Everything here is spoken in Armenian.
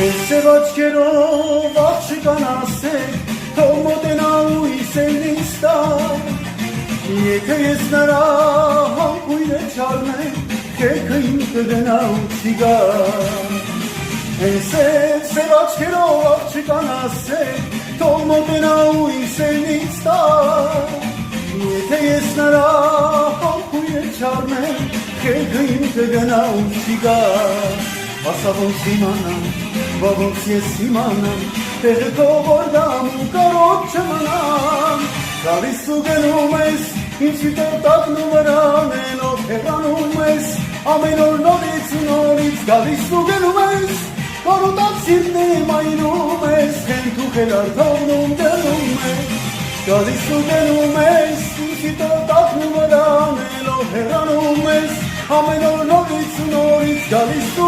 Սև աչքերով աղջկան ասեք, թող մոտենա ու իսեն ինձ տա, եթե ես նրա համբույրը չարնեմ, քեքը իմ կգնա ու չի գա։ Սև աչքերով աղջկան ասեք, թող մոտենա ու իսեն ինձ տա, եթե ես նրա համբույրը չարնեմ, քեքը իմ կգնա ու չի գա։ Ասա ոնց իմանամ, ոնց ես իմանամ, տեղը քո որ դամ ու կարոտ չմնամ, գալիս ու գնում ես, ինձ սիրտը տակնում վրանելով հեռանում ես, ամեն օր նորից ու նորից գալիս ու գնում ես, կարոտած սիրտն այնում ես, խենթուխել արդողնում դնում ես, գալիս ու գնում ես, ինձ սիրտը տակնում վրանելով հեռանում ես, ամեն օր նորից ու նորից գալիս ու